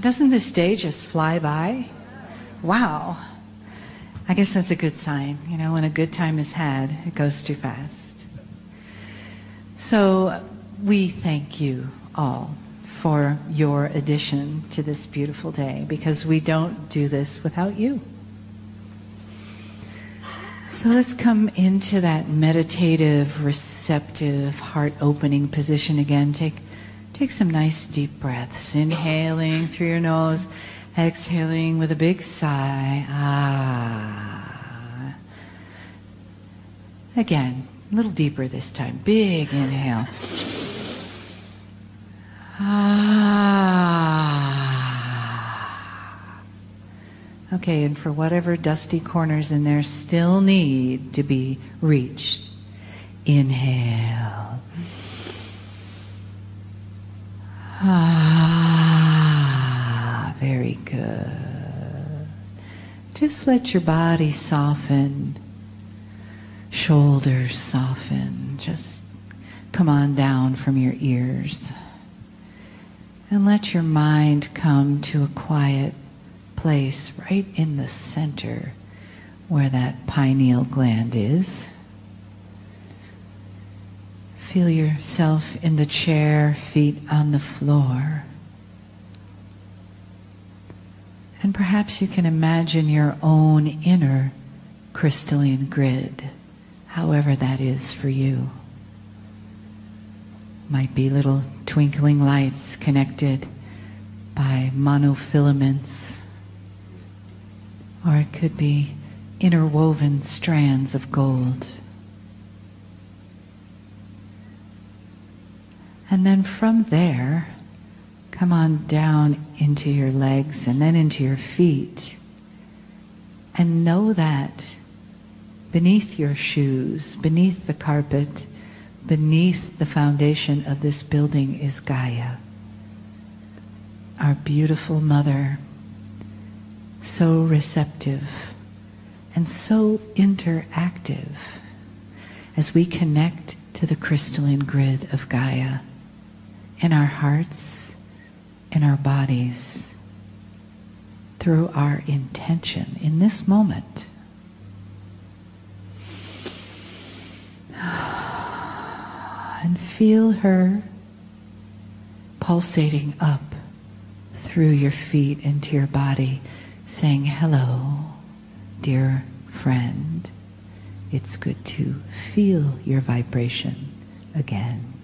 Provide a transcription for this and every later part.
Doesn't this day just fly by? Wow. I guess that's a good sign. You know, when a good time is had, it goes too fast. So we thank you all for your addition to this beautiful day, because we don't do this without you. So let's come into that meditative, receptive, heart-opening position again. Take some nice deep breaths, inhaling through your nose, exhaling with a big sigh. Ah. Again, a little deeper this time. Big inhale. Ah. Okay, and for whatever dusty corners in there still need to be reached, inhale. Ah, very good. Just let your body soften, shoulders soften. Just come on down from your ears. And let your mind come to a quiet place right in the center where that pineal gland is. Feel yourself in the chair, feet on the floor. And perhaps you can imagine your own inner crystalline grid, however that is for you. Might be little twinkling lights connected by monofilaments, or it could be interwoven strands of gold. And then from there, come on down into your legs and then into your feet. And know that beneath your shoes, beneath the carpet, beneath the foundation of this building is Gaia, our beautiful mother, so receptive and so interactive as we connect to the crystalline grid of Gaia in our hearts, in our bodies, through our intention in this moment. And feel her pulsating up through your feet into your body, saying, hello, dear friend. It's good to feel your vibration again.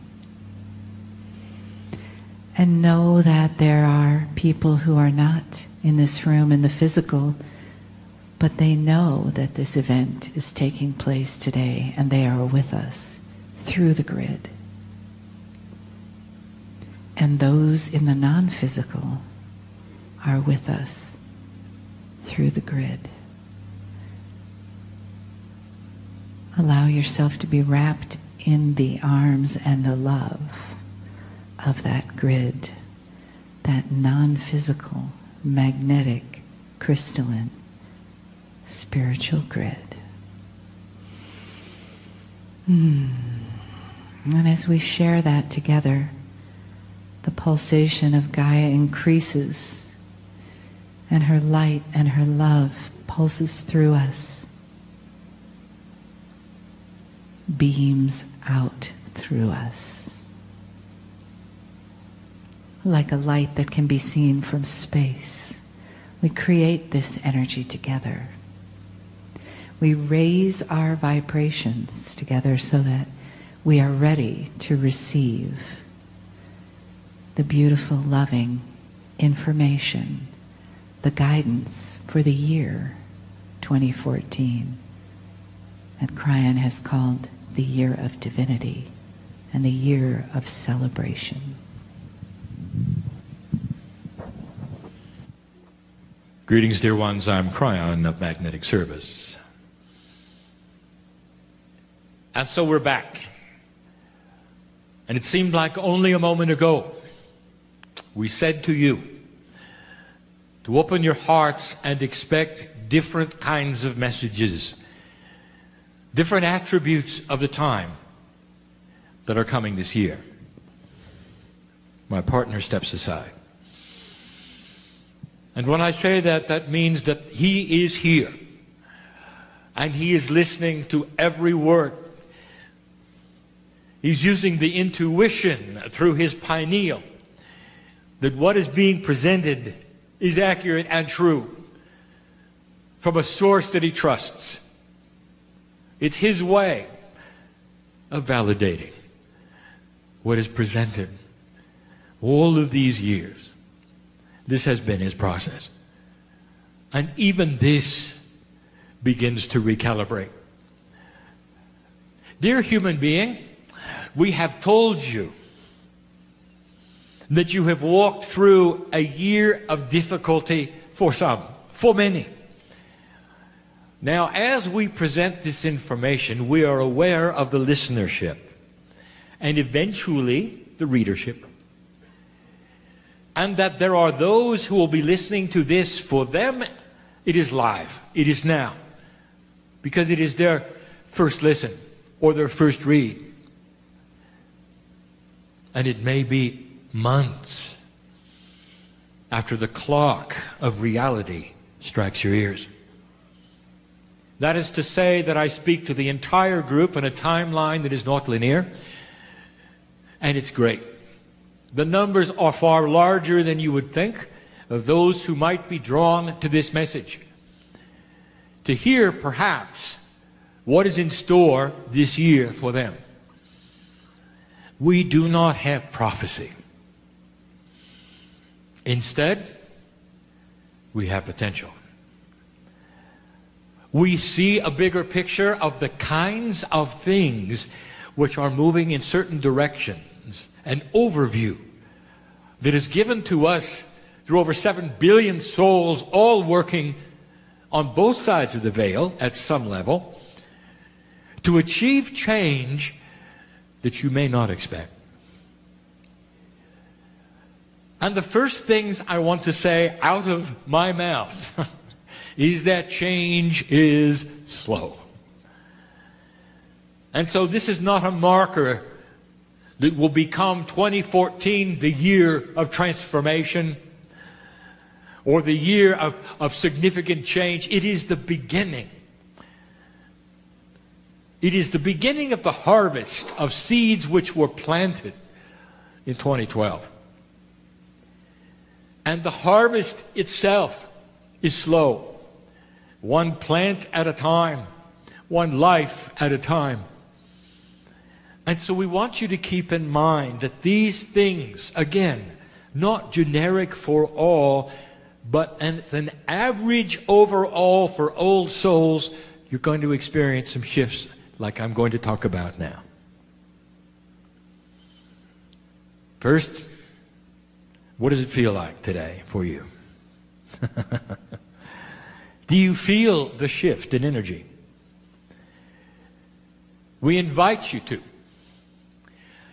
And know that there are people who are not in this room in the physical, but they know that this event is taking place today, and they are with us through the grid. And those in the non-physical are with us through the grid. Allow yourself to be wrapped in the arms and the love of that grid, that non-physical, magnetic, crystalline, spiritual grid. And as we share that together, the pulsation of Gaia increases, and her light and her love pulses through us, beams out through us, like a light that can be seen from space. We create this energy together. We raise our vibrations together so that we are ready to receive the beautiful, loving information, the guidance for the year 2014 that KRYON has called the year of divinity and the year of celebration. Greetings, dear ones. I'm KRYON of Magnetic Service. And so we're back. And it seemed like only a moment ago we said to you to open your hearts and expect different kinds of messages, different attributes of the time that are coming this year. My partner steps aside. And when I say that, that means that He is here. And He is listening to every word. He's using the intuition through His pineal that what is being presented is accurate and true from a source that He trusts. It's His way of validating what is presented. All of these years, this has been His process. And even this begins to recalibrate. Dear human being, we have told you that you have walked through a year of difficulty for some, for many. Now, as we present this information, we are aware of the listenership and eventually the readership. And that there are those who will be listening to this. For them, it is live. It is now. Because it is their first listen or their first read. And it may be months after the clock of reality strikes your ears. That is to say that I speak to the entire group in a timeline that is not linear. And it's great. The numbers are far larger than you would think of those who might be drawn to this message. To hear, perhaps, what is in store this year for them. We do not have prophecy. Instead, we have potential. We see a bigger picture of the kinds of things which are moving in certain directions. An overview that is given to us through over 7 billion souls, all working on both sides of the veil at some level, to achieve change that you may not expect. And the first things I want to say out of my mouth is that change is slow. And so this is not a marker that will become 2014 the year of transformation or the year of significant change. It is the beginning. It is the beginning of the harvest of seeds which were planted in 2012. And the harvest itself is slow. One plant at a time, one life at a time. And so we want you to keep in mind that these things, again, not generic for all, but an average overall for old souls, you're going to experience some shifts like I'm going to talk about now. First, what does it feel like today for you? Do you feel the shift in energy? We invite you to.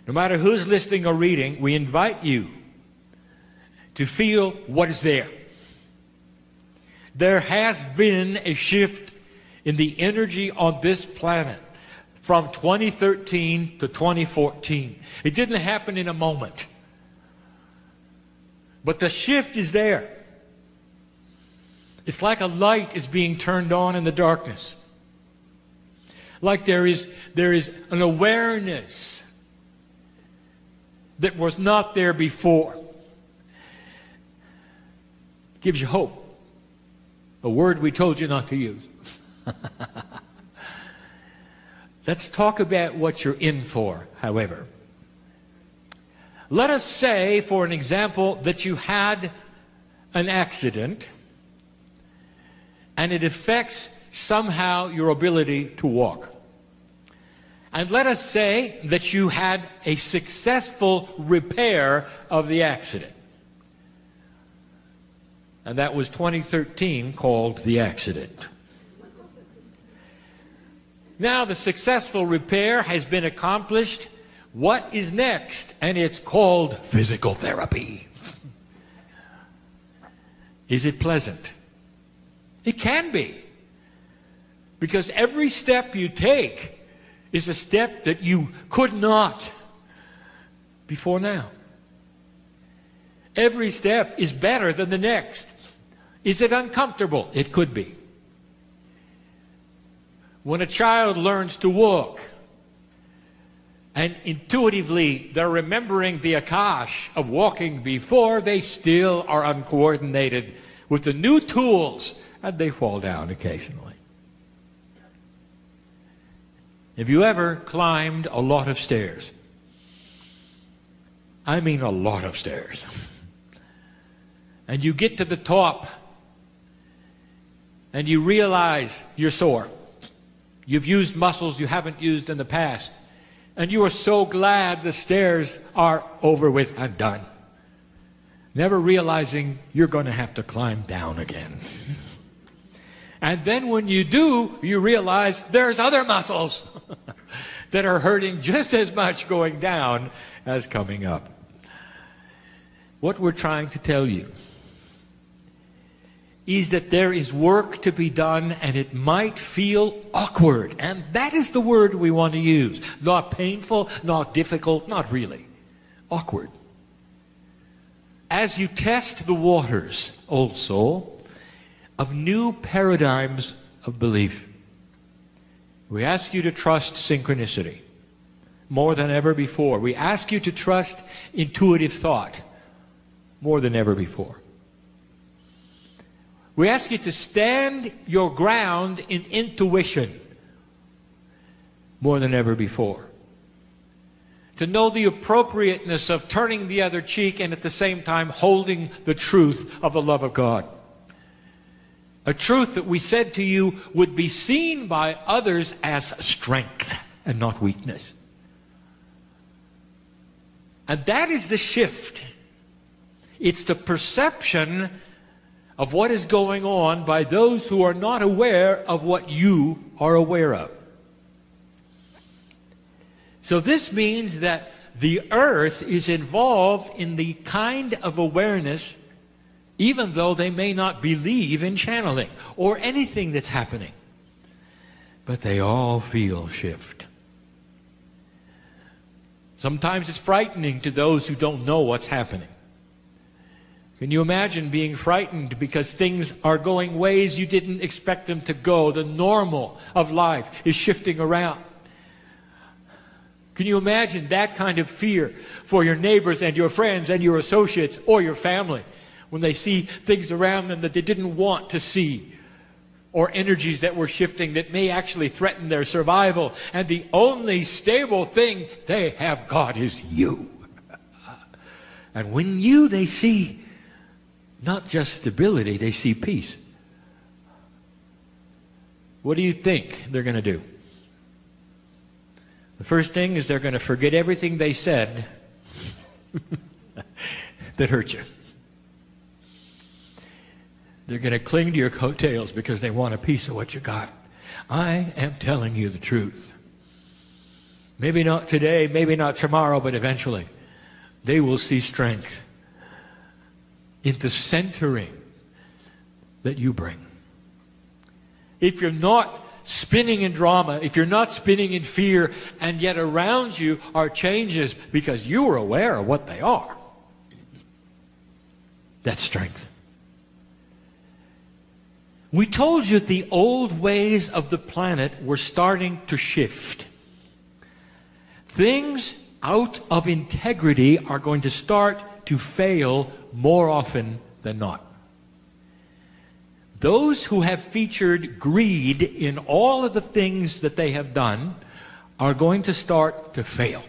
No matter who's listening or reading, we invite you to feel what is there. There has been a shift in the energy on this planet from 2013 to 2014. It didn't happen in a moment. But the shift is there. It's like a light is being turned on in the darkness. Like there is an awareness that was not there before. Gives you hope. A word we told you not to use. Let's talk about what you're in for, however. Let us say, for an example, that you had an accident and it affects somehow your ability to walk. And let us say that you had a successful repair of the accident. And that was 2013, called the accident. Now the successful repair has been accomplished. What is next? And it's called physical therapy. Is it pleasant? It can be. Because every step you take is a step that you could not before now. Every step is better than the next. Is it uncomfortable? It could be. When a child learns to walk, and intuitively they're remembering the Akash of walking before, they still are uncoordinated with the new tools, and they fall down occasionally. Have you ever climbed a lot of stairs? I mean a lot of stairs. And you get to the top, and you realize you're sore. You've used muscles you haven't used in the past. And you are so glad the stairs are over with and done. Never realizing you're going to have to climb down again. And then when you do, you realize there's other muscles that are hurting just as much going down as coming up. What we're trying to tell you is that there is work to be done, and it might feel awkward. And that is the word we want to use. Not painful, not difficult, not really. Awkward. As you test the waters, old soul, of new paradigms of belief, we ask you to trust synchronicity more than ever before. We ask you to trust intuitive thought more than ever before. We ask you to stand your ground in intuition more than ever before. To know the appropriateness of turning the other cheek and at the same time holding the truth of the love of God. A truth that we said to you would be seen by others as strength and not weakness. And that is the shift. It's the perception of what is going on by those who are not aware of what you are aware of. So this means that the earth is involved in the kind of awareness, even though they may not believe in channeling or anything that's happening. But they all feel shift. Sometimes it's frightening to those who don't know what's happening. Can you imagine being frightened because things are going ways you didn't expect them to go? The normal of life is shifting around. Can you imagine that kind of fear for your neighbors and your friends and your associates or your family when they see things around them that they didn't want to see, or energies that were shifting that may actually threaten their survival, and the only stable thing they have got is you. And when they see not just stability, they see peace. What do you think they're going to do? The first thing is they're going to forget everything they said that hurt you. They're going to cling to your coattails because they want a piece of what you got. I am telling you the truth. Maybe not today, maybe not tomorrow, but eventually they will see strength in the centering that you bring. If you're not spinning in drama, if you're not spinning in fear, and yet around you are changes because you are aware of what they are, that's strength. We told you the old ways of the planet were starting to shift. Things out of integrity are going to start to fail more often than not. Those who have featured greed in all of the things that they have done are going to start to fail.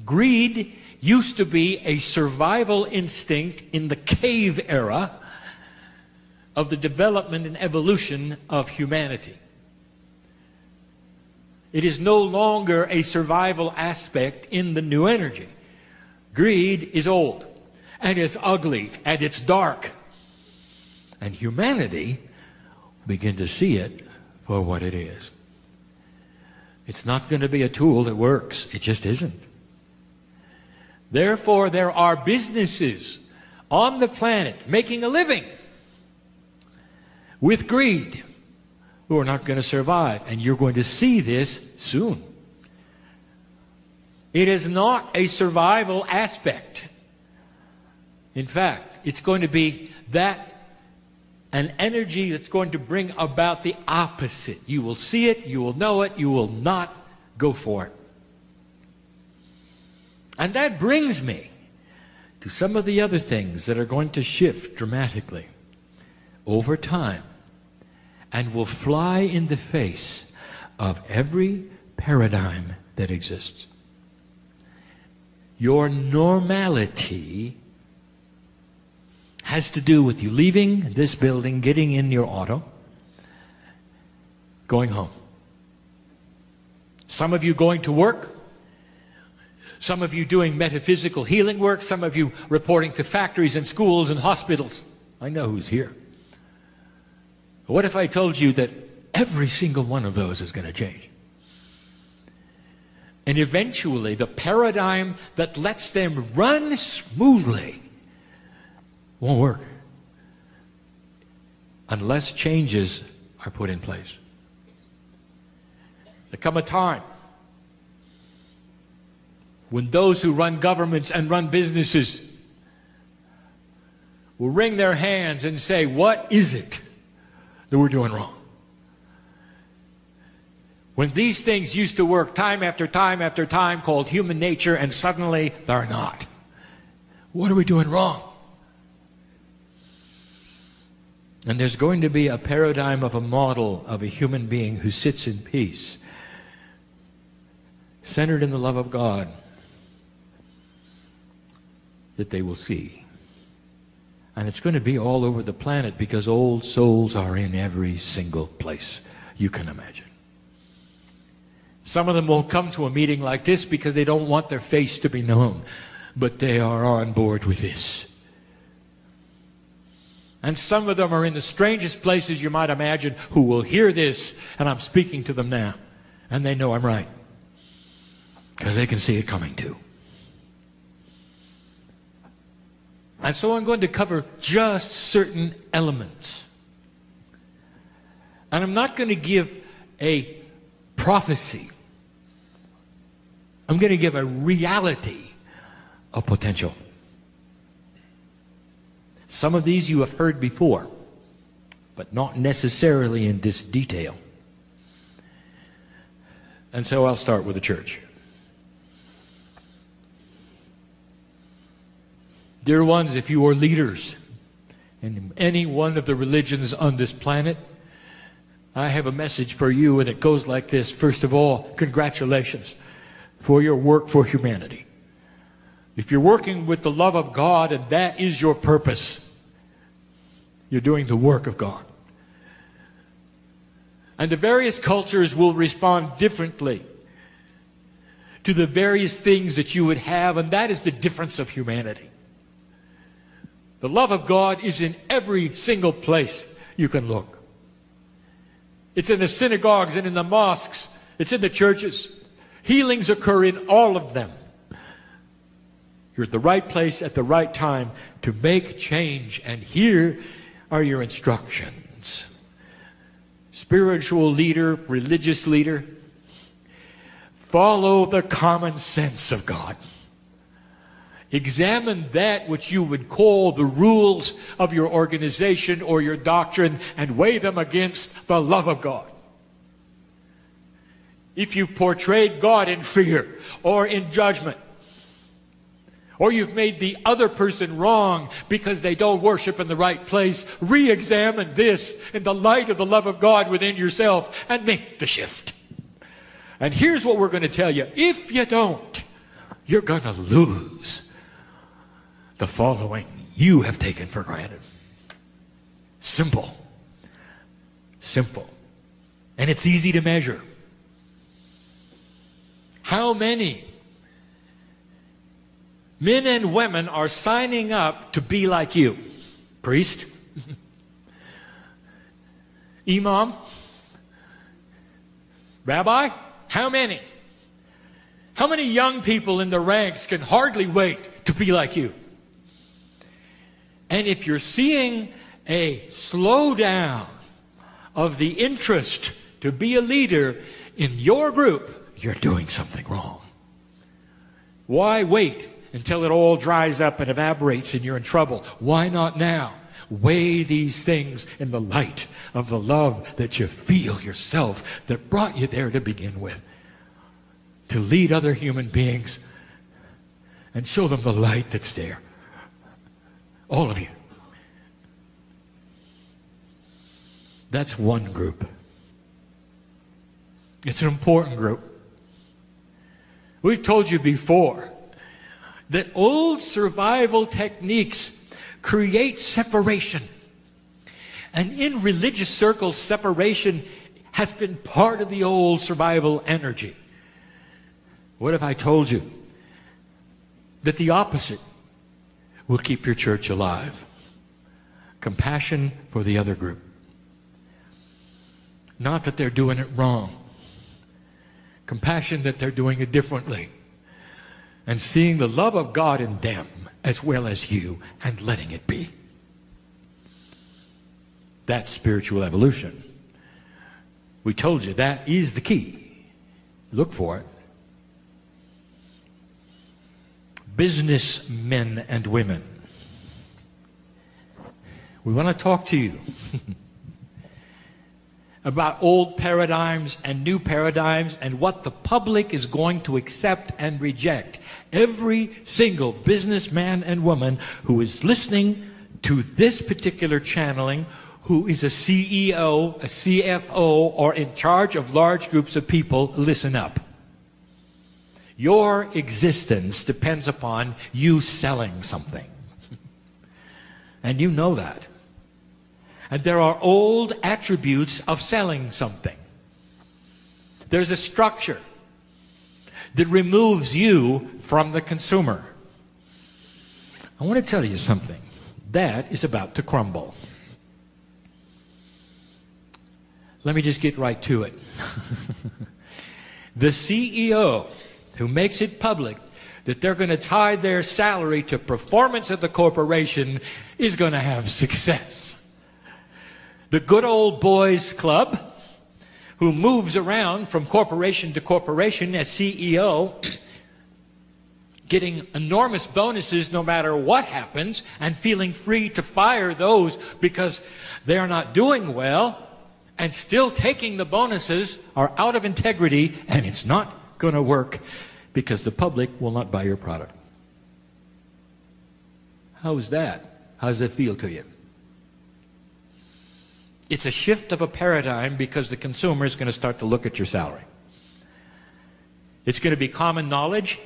Greed used to be a survival instinct in the cave era of the development and evolution of humanity. It is no longer a survival aspect in the new energy. Greed is old, and it's ugly, and it's dark. And humanity begin to see it for what it is. It's not going to be a tool that works. It just isn't. Therefore, there are businesses on the planet making a living with greed who are not going to survive. And you're going to see this soon. It is not a survival aspect. In fact, it's going to be that an energy that's going to bring about the opposite. You will see it, you will know it, you will not go for it. And that brings me to some of the other things that are going to shift dramatically over time and will fly in the face of every paradigm that exists. Your normality has to do with you leaving this building, getting in your auto, going home. Some of you going to work, some of you doing metaphysical healing work, some of you reporting to factories and schools and hospitals. I know who's here. What if I told you that every single one of those is going to change? And eventually, the paradigm that lets them run smoothly won't work unless changes are put in place. There come a time when those who run governments and run businesses will wring their hands and say, what is it that we're doing wrong? When these things used to work time after time after time, called human nature, and suddenly they're not. What are we doing wrong? And there's going to be a paradigm of a model of a human being who sits in peace, centered in the love of God, that they will see. And it's going to be all over the planet because old souls are in every single place you can imagine. Some of them won't come to a meeting like this because they don't want their face to be known, but they are on board with this. And some of them are in the strangest places you might imagine who will hear this, and I'm speaking to them now, and they know I'm right because they can see it coming too. And so I'm going to cover just certain elements. And I'm not going to give a prophecy. I'm going to give a reality of potential. Some of these you have heard before, but not necessarily in this detail. And so I'll start with the church. Dear ones, if you are leaders in any one of the religions on this planet, I have a message for you, and it goes like this. First of all, congratulations for your work for humanity. If you're working with the love of God and that is your purpose, you're doing the work of God. And the various cultures will respond differently to the various things that you would have, and that is the difference of humanity. The love of God is in every single place you can look. It's in the synagogues and in the mosques. It's in the churches. Healings occur in all of them. You're at the right place at the right time to make change. And here are your instructions. Spiritual leader, religious leader, follow the common sense of God. Examine that which you would call the rules of your organization or your doctrine and weigh them against the love of God. If you've portrayed God in fear or in judgment, or you've made the other person wrong because they don't worship in the right place, re-examine this in the light of the love of God within yourself and make the shift. And here's what we're going to tell you. If you don't, you're going to lose the following you have taken for granted. Simple. Simple. And it's easy to measure. How many men and women are signing up to be like you? Priest? Imam? Rabbi? How many? How many young people in the ranks can hardly wait to be like you? And if you're seeing a slowdown of the interest to be a leader in your group, you're doing something wrong. Why wait until it all dries up and evaporates and you're in trouble? Why not now? Weigh these things in the light of the love that you feel yourself that brought you there to begin with. To lead other human beings and show them the light that's there. All of you. That's one group. It's an important group. We've told you before that old survival techniques create separation. And in religious circles, separation has been part of the old survival energy. What if I told you that the opposite will keep your church alive? Compassion for the other group. Not that they're doing it wrong. Compassion that they're doing it differently. And seeing the love of God in them as well as you and letting it be. That's spiritual evolution. We told you that is the key. Look for it. Businessmen and women. We want to talk to you about old paradigms and new paradigms and what the public is going to accept and reject. Every single businessman and woman who is listening to this particular channeling, who is a CEO, a CFO, or in charge of large groups of people, listen up. Your existence depends upon you selling something. And you know that. And there are old attributes of selling something. There's a structure that removes you from the consumer. I want to tell you something. That is about to crumble. Let me just get right to it. The CEO who makes it public that they're going to tie their salary to performance of the corporation is going to have success. The good old boys club, who moves around from corporation to corporation as CEO, getting enormous bonuses no matter what happens, and feeling free to fire those because they're not doing well, and still taking the bonuses, are out of integrity, and it's not going to work because the public will not buy your product. How's that? How does it feel to you? It's a shift of a paradigm because the consumer is going to start to look at your salary. It's going to be common knowledge,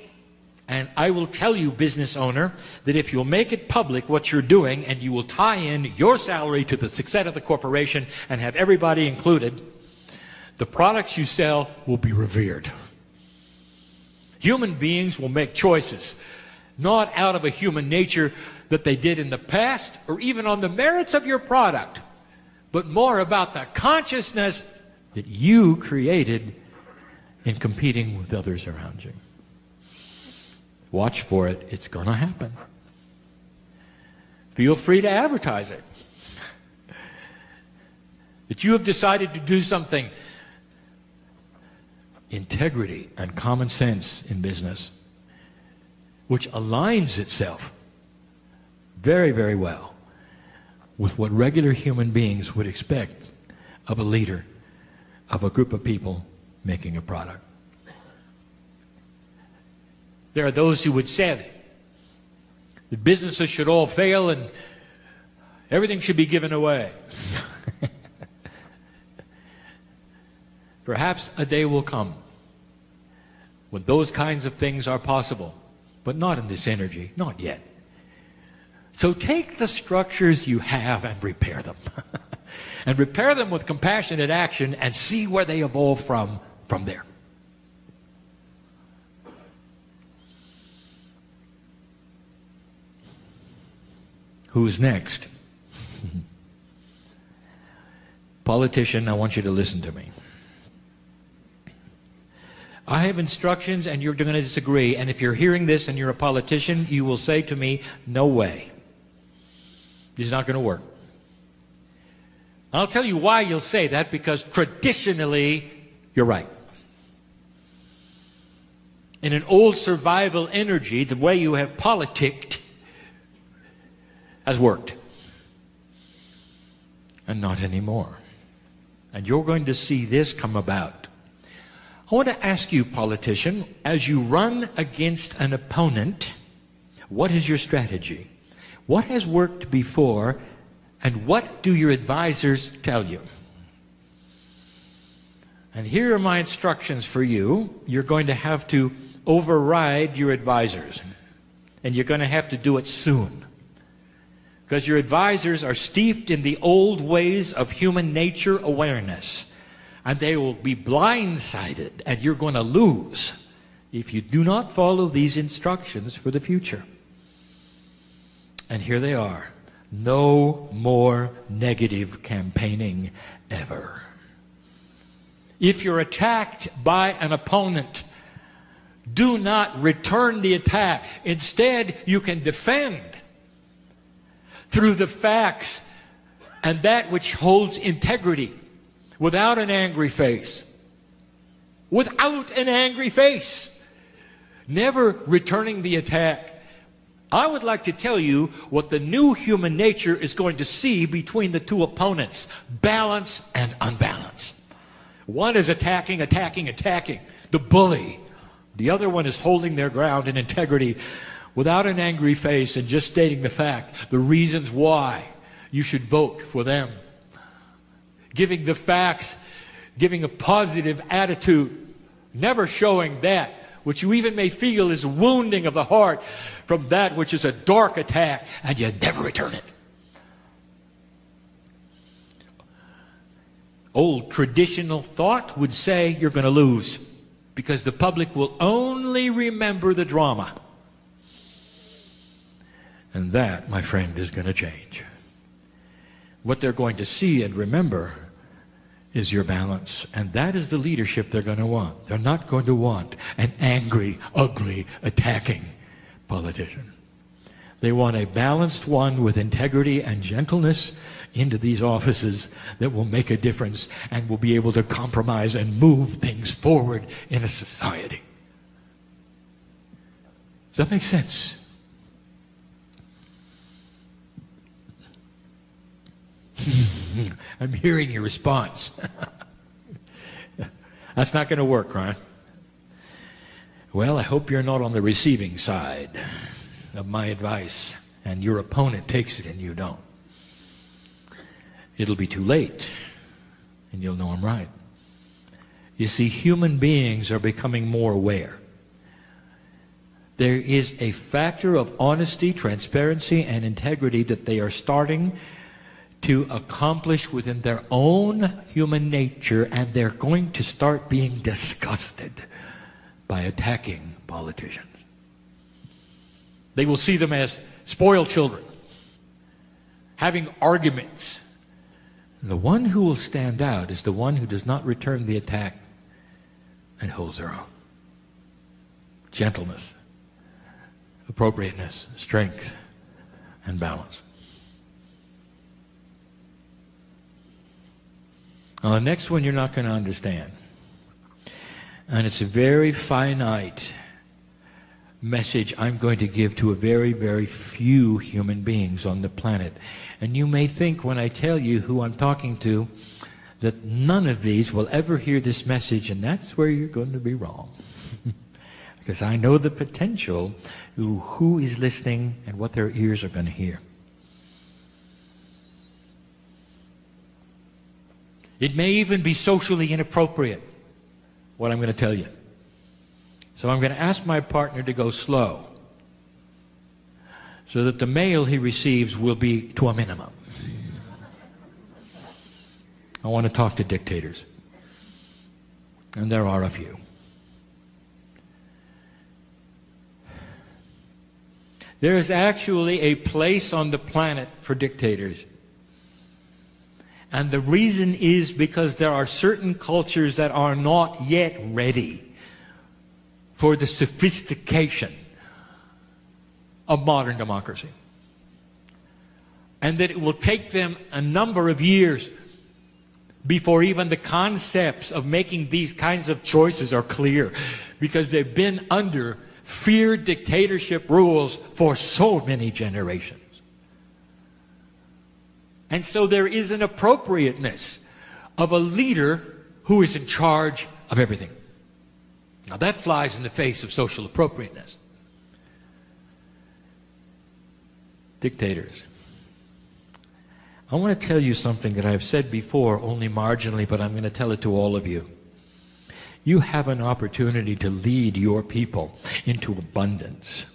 and I will tell you, business owner, that if you'll make it public what you're doing and you will tie in your salary to the success of the corporation and have everybody included, the products you sell will be revered. Human beings will make choices, not out of a human nature that they did in the past or even on the merits of your product, but more about the consciousness that you created in competing with others around you. Watch for it. It's going to happen. Feel free to advertise it. That you have decided to do something. Integrity and common sense in business, which aligns itself very, very well with what regular human beings would expect of a leader, of a group of people making a product. There are those who would say that businesses should all fail and everything should be given away. Perhaps a day will come when those kinds of things are possible, but not in this energy, not yet. So take the structures you have and repair them. And repair them with compassionate action and see where they evolve from there. Who's next? Politician, I want you to listen to me. I have instructions and you're going to disagree, and if you're hearing this and you're a politician, you will say to me, no way. It's not going to work. I'll tell you why you'll say that, because traditionally you're right. In an old survival energy, the way you have politicked has worked. and not anymore. And you're going to see this come about. I want to ask you, politician, as you run against an opponent, what is your strategy? What has worked before, and what do your advisors tell you? And here are my instructions for you. You're going to have to override your advisors. And you're going to have to do it soon. Because your advisors are steeped in the old ways of human nature awareness. And they will be blindsided, and you're going to lose if you do not follow these instructions for the future. And here they are. No more negative campaigning ever. If you're attacked by an opponent, do not return the attack. Instead, you can defend through the facts and that which holds integrity, without an angry face. Without an angry face. Never returning the attack. I would like to tell you what the new human nature is going to see between the two opponents. Balance and unbalance. One is attacking. The bully. The other one is holding their ground in integrity without an angry face and just stating the fact, the reasons why you should vote for them. Giving the facts, giving a positive attitude, never showing that which you even may feel is wounding of the heart from that which is a dark attack, and you never return it. Old traditional thought would say you're going to lose because the public will only remember the drama. And that, my friend, is going to change. What they're going to see and remember is your balance. And that is the leadership they're going to want. They're not going to want an angry, ugly, attacking politician. They want a balanced one with integrity and gentleness into these offices that will make a difference and will be able to compromise and move things forward in a society. Does that make sense? I'm hearing your response. That's not going to work, Ryan. Well, I hope you're not on the receiving side of my advice and your opponent takes it and you don't. It'll be too late and you'll know I'm right. You see, human beings are becoming more aware. There is a factor of honesty, transparency, and integrity that they are starting to accomplish within their own human nature, and they're going to start being disgusted by attacking politicians. They will see them as spoiled children, having arguments. And the one who will stand out is the one who does not return the attack and holds their own. Gentleness, appropriateness, strength, and balance. Now, the next one you're not going to understand. And it's a very finite message I'm going to give to a very, very few human beings on the planet. And you may think when I tell you who I'm talking to that none of these will ever hear this message, and that's where you're going to be wrong. Because I know the potential who is listening and what their ears are going to hear. It may even be socially inappropriate, what I'm going to tell you. So I'm going to ask my partner to go slow so that the mail he receives will be to a minimum. I want to talk to dictators. And there are a few. There is actually a place on the planet for dictators. And the reason is because there are certain cultures that are not yet ready for the sophistication of modern democracy. And that it will take them a number of years before even the concepts of making these kinds of choices are clear, because they've been under fear dictatorship rules for so many generations. And so there is an appropriateness of a leader who is in charge of everything. Now that flies in the face of social appropriateness. Dictators. I want to tell you something that I've said before, only marginally, but I'm going to tell it to all of you. You have an opportunity to lead your people into abundance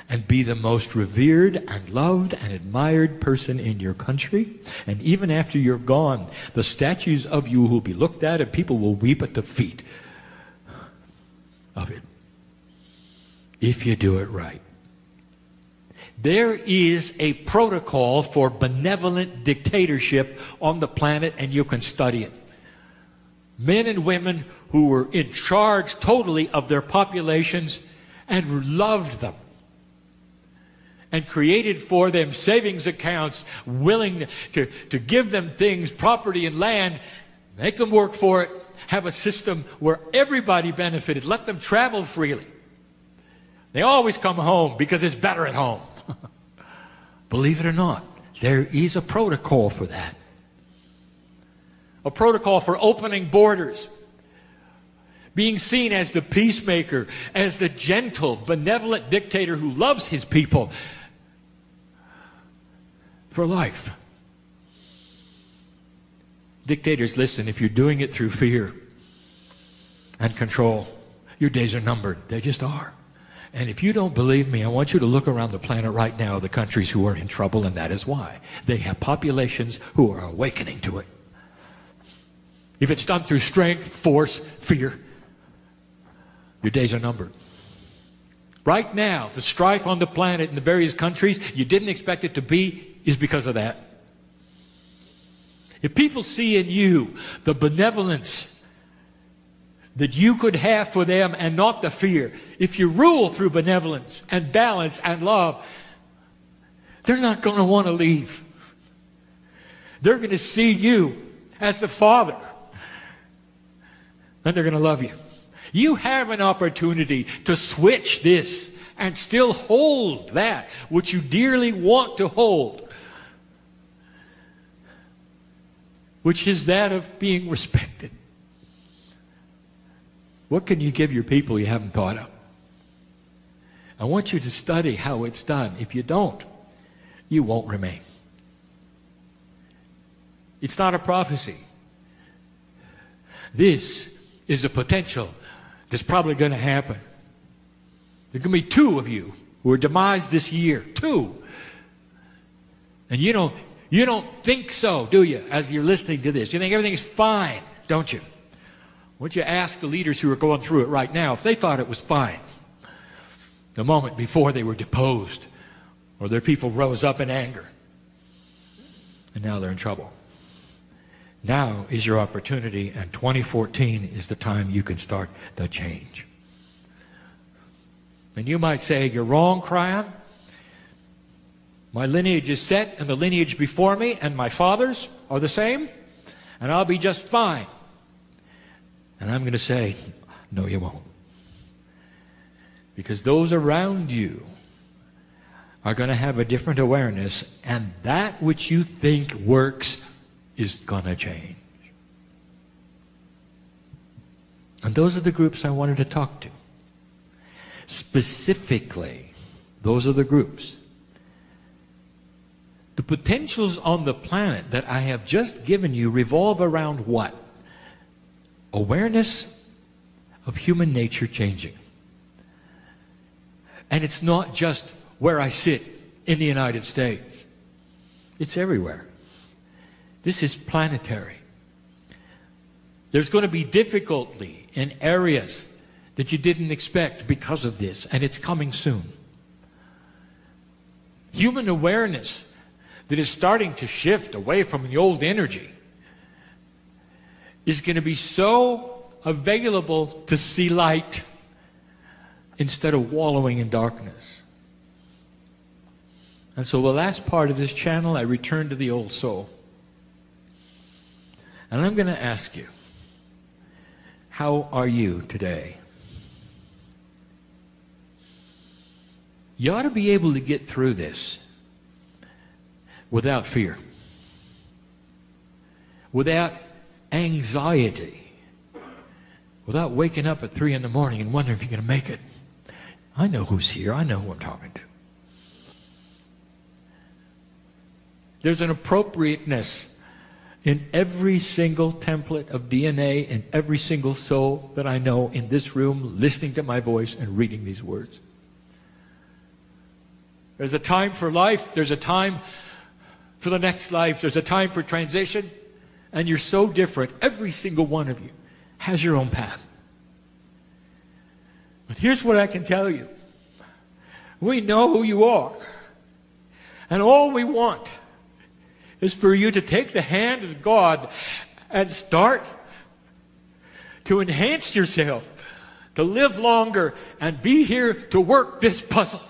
and be the most revered and loved and admired person in your country. And even after you're gone, the statues of you will be looked at and people will weep at the feet of it. If you do it right. There is a protocol for benevolent dictatorship on the planet, and you can study it. Men and women who were in charge totally of their populations and loved them and created for them savings accounts, willing to give them things, property and land, make them work for it, have a system where everybody benefited, let them travel freely. They always come home because it's better at home. Believe it or not, there is a protocol for that. A protocol for opening borders. Being seen as the peacemaker, as the gentle, benevolent dictator who loves his people for life. Dictators, listen, if you're doing it through fear and control, your days are numbered. They just are. And if you don't believe me, I want you to look around the planet right now, the countries who are in trouble, and that is why. They have populations who are awakening to it. If it's done through strength, force, fear, your days are numbered. Right now, the strife on the planet in the various countries you didn't expect it to be is because of that. If people see in you the benevolence that you could have for them and not the fear, if you rule through benevolence and balance and love, they're not going to want to leave. They're going to see you as the Father. And they're going to love you. You have an opportunity to switch this and still hold that which you dearly want to hold, which is that of being respected. What can you give your people you haven't thought of? I want you to study how it's done. If you don't, you won't remain. It's not a prophecy. This is a potential that's probably going to happen. There are going to be 2 of you who are demised this year. 2. And you don't think so, do you, as you're listening to this? You think everything is fine, don't you? Why don't you ask the leaders who are going through it right now if they thought it was fine the moment before they were deposed or their people rose up in anger and now they're in trouble. Now is your opportunity, and 2014 is the time you can start the change. And you might say, you're wrong, KRYON. My lineage is set, and the lineage before me and my fathers are the same, and I'll be just fine. And I'm going to say, no, you won't. Because those around you are going to have a different awareness, and that which you think works is going to change. And those are the groups I wanted to talk to. Specifically, those are the groups. The potentials on the planet that I have just given you revolve around what? Awareness of human nature changing. And it's not just where I sit in the United States. It's everywhere. This is planetary. There's going to be difficulty in areas that you didn't expect because of this, and it's coming soon. Human awareness that is starting to shift away from the old energy is going to be so available to see light instead of wallowing in darkness. And so the last part of this channel, I return to the old soul. And I'm going to ask you, how are you today? You ought to be able to get through this without fear. without anxiety, without waking up at 3 in the morning and wondering if you're going to make it. I know who's here. I know who I'm talking to. There's an appropriateness in every single template of DNA in every single soul that I know in this room, listening to my voice and reading these words. There's a time for life. There's a time for the next life. There's a time for transition. And you're so different. Every single one of you has your own path. But here's what I can tell you. We know who you are. And all we want is for you to take the hand of God and start to enhance yourself, to live longer and be here to work this puzzle.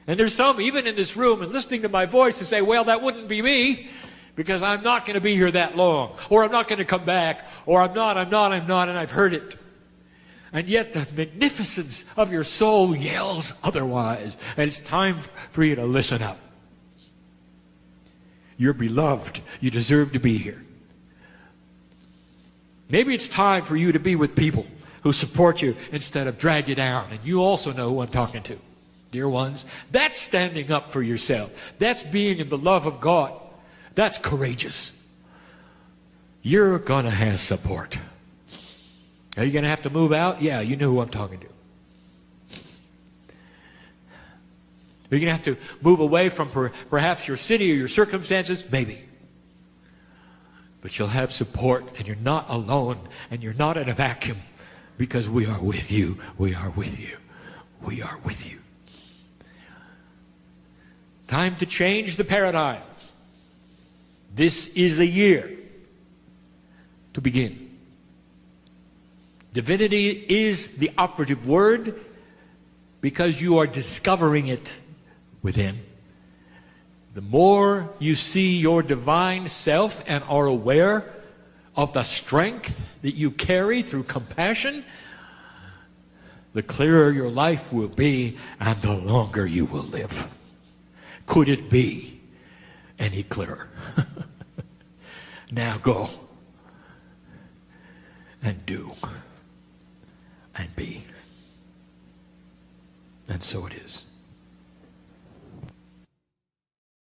And there's some, even in this room, and listening to my voice, to say, well, that wouldn't be me, because I'm not going to be here that long, or I'm not going to come back, or I'm not, and I've heard it. And yet the magnificence of your soul yells otherwise. And it's time for you to listen up. You're beloved. You deserve to be here. Maybe it's time for you to be with people who support you instead of drag you down. And you also know who I'm talking to, dear ones. That's standing up for yourself. That's being in the love of God. That's courageous. You're going to have support. Are you going to have to move out? Yeah, you know who I'm talking to. Are you going to have to move away from perhaps your city or your circumstances? Maybe. But you'll have support, and you're not alone, and you're not in a vacuum, because we are with you. We are with you. We are with you. Time to change the paradigm. This is the year to begin. Divinity is the operative word because you are discovering it within. The more you see your divine self and are aware of the strength that you carry through compassion, the clearer your life will be and the longer you will live. Could it be any clearer? Now go and do. And be. And so it is.